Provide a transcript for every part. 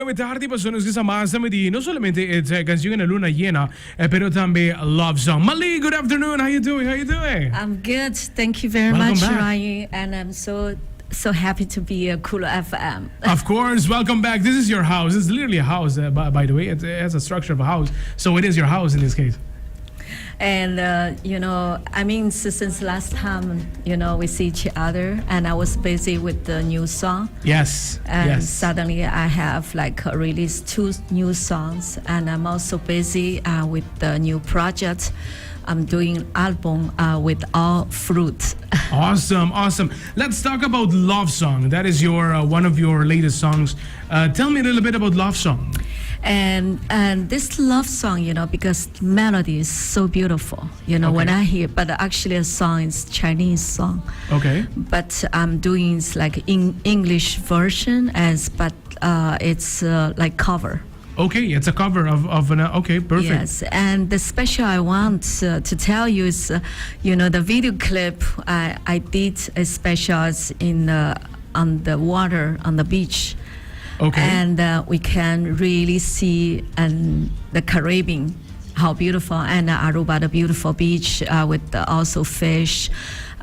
Tardi pa sono sesama sa medì, non solamente canzone Luna Llena, però anche love song. Mali, good afternoon. How you doing? How you doing? I'm good. Thank you very Welcome much, back. Ryan. And I'm so happy to be a Cool FM. Of course, welcome back. This is your house. It's literally a house, by the way. It has a structure of a house. So it is your house in this case. And, since last time, we see each other, and I was busy with the new song. Yes. And yes. suddenly I have released 2 new songs, and I'm also busy with the new project. I'm doing album with all fruit. Awesome, awesome. Let's talk about Love Song. That is your one of your latest songs. Tell me a little bit about Love Song. And this love song, because melody is so beautiful, when Okay. I hear, but actually a song is Chinese song. Okay. But I'm doing in English version but it's like cover. Okay, it's a cover of an. Okay, perfect. Yes, and the special I want to tell you is, the video clip I did a special on the water on the beach. Okay. And we can really see the Caribbean, how beautiful, and Aruba, the beautiful beach with also fish,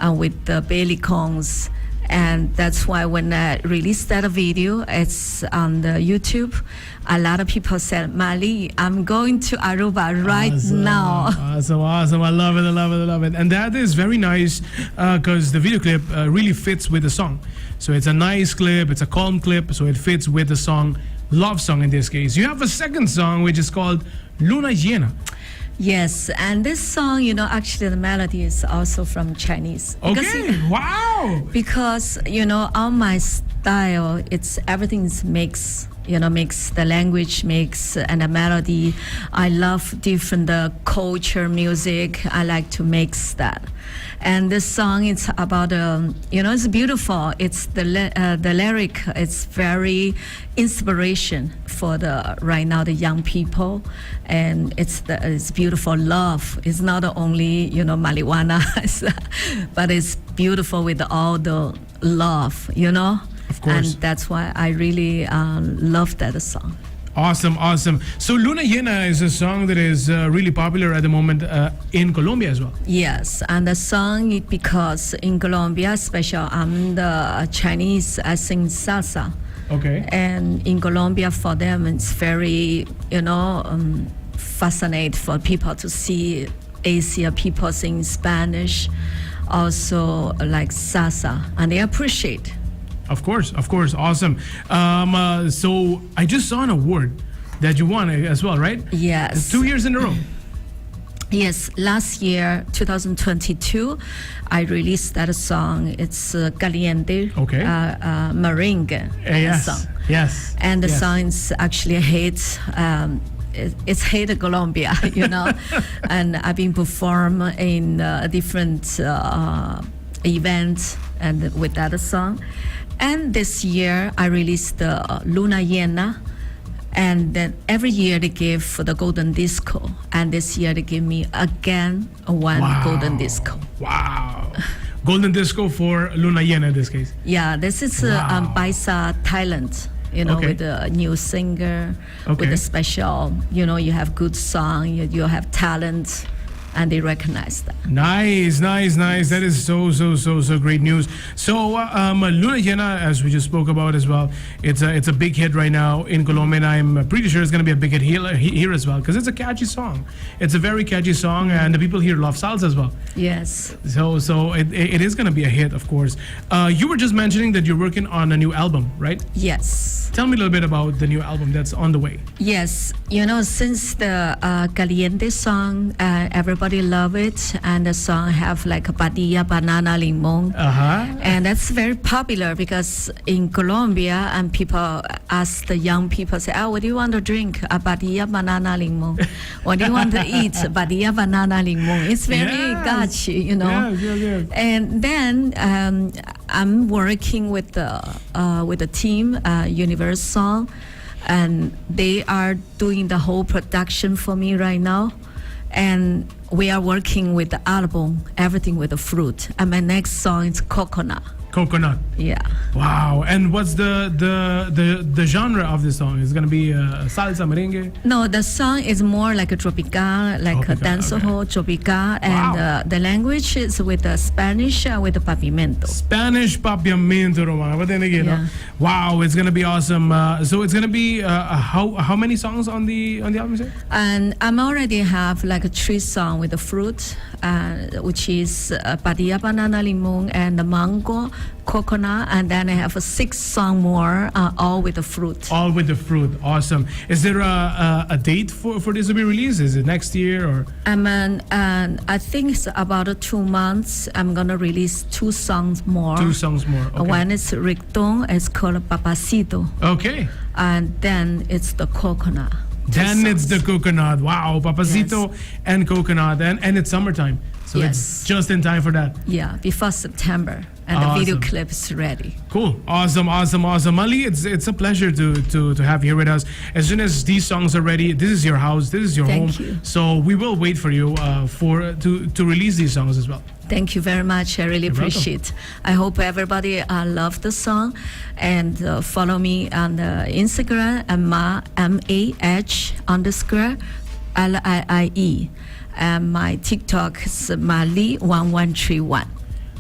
with the belicones. And that's why when I released that video, it's on the YouTube. A lot of people said, Mali, I'm going to Aruba right now. Awesome. I love it. And that is very nice because the video clip really fits with the song. So it's a nice clip, it's a calm clip, so it fits with the song, Love Song in this case. You have a second song which is called Luna Llena. Yes, and this song, actually the melody is also from Chinese. Okay, wow. Because, on my style, everything's mix, mix the language, mix and the melody. I love different culture, music. I like to mix that. And this song, it's about, it's beautiful. It's the lyric, it's very inspiration for right now the young people. And it's beautiful love. It's not only, marijuana, but it's beautiful with all the love, Of course. And that's why I really love that song. Awesome. So Luna Llena is a song that is really popular at the moment in Colombia as well. Yes, and the song, because in Colombia, especially I'm the Chinese, I sing salsa. Okay. And in Colombia, for them, it's very, fascinating for people to see Asia people sing Spanish, also like salsa, and they appreciate. Of course. Awesome. So I just saw an award that you won as well, right? Yes. 2 years in a row. Yes, last year, 2022, I released that song. It's Caliente, Okay. Merengue song. Yes. And the yes. song is actually a hit. It's hit Colombia, and I've been perform in different events and with that song. And this year I released the Luna Llena, and then every year they give for the Golden Disco, and this year they give me again one Golden Disco. Wow. Golden Disco for Luna Llena in this case. Yeah, this is Baisa Thailand. Okay. With a new singer, Okay. with a special, you have good song, you have talent, and they recognize that. Nice. That is so great news. So Luna Llena, as we just spoke about as well, it's a big hit right now in Colombia, and I'm pretty sure it's going to be a big hit here as well, because it's a catchy song. It's a very catchy song, and the people here love salsa as well. Yes. So it is going to be a hit, of course. You were just mentioning that you're working on a new album, right? Yes. Tell me a little bit about the new album that's on the way. Yes, since the Caliente song, everybody love it, and the song have like a padilla, banana, limon. And that's very popular because in Colombia, and people ask the young people, say, what do you want to drink? A padilla, banana, limon. What do you want to eat? Padilla, banana, limon. It's very catchy, Yes. And then I'm working with the team, Universal, and they are doing the whole production for me right now. And we are working with the album, everything with the fruit. And my next song is coconut. Coconut. Yeah. Wow. And what's the genre of this song? Is it gonna be salsa, merengue? No, the song is more like a tropical, like a Tropical, dancehall tropical, and Wow. the language is with the Spanish with the pavimento. Spanish papiamento, Romana. But then again, Yeah. wow, it's gonna be awesome. So it's gonna be how many songs on the album? You say? And I'm already have like a 3 song with the fruit, which is padilla, banana, limon, and the mango, coconut, and then I have a 6 song more, all with the fruit. All with the fruit. Awesome. Is there a date for this to be released? Is it next year or? And I think it's about 2 months. I'm gonna release 2 songs more. 2 songs more. Okay. One is reggaeton, it's called Papacito, Okay. and then it's the coconut. 2 Then it's songs. the coconut. Wow, Papacito and coconut, and it's summertime, so Yes. it's just in time for that. Yeah, before September, and the video Awesome. clip is ready. Cool, awesome. Mali, it's a pleasure to have you here with us. As soon as these songs are ready, this is your house, this is your Thank home. you. So we will wait for you to release these songs as well. Thank you very much. I really You're welcome. appreciate. I hope everybody love the song, and follow me on the Instagram at MAH_LIIE, and my TikTok is Mali1131.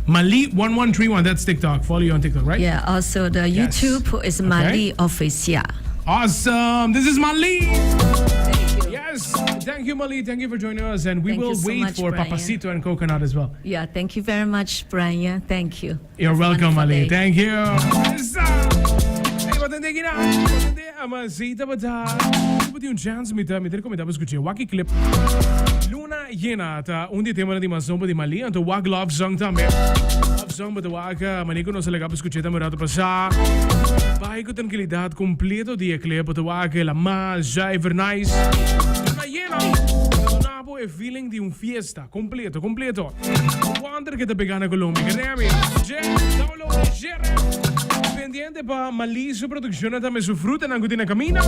Mali1131, that's TikTok. Follow you on TikTok, right? Yeah. Also the Yes. YouTube is Mali Official. Awesome. This is Mali. Thank you. Yes. Thank you, Mali. Thank you for joining us, and we Thank will you so wait much, for Brian. Papacito and Coconut as well. Yeah. Thank you very much, Brian. Thank you. You're Have a welcome, wonderful Mali. day. Thank you. Matindi ki na. Matindi amasita bata. Pati un chance mita ko mita baskuche waki clip. Luna yena ta undi tema na di masombo di Mali anto wag love song tambe. Love song bata wag mani ko no sa lega baskuche ta merato pasa. Bahay ko tranquilidad completo di clip bata wag la ma jiver nice. Luna yena. Nabo e feeling di un fiesta completo. Wonder che te pegana Colombia. Che ne ami? Download share. Pendiente pa Mali su produzione también su fruta en Angutina Camina.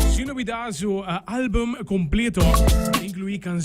Sin novedad su álbum completo incluye canciones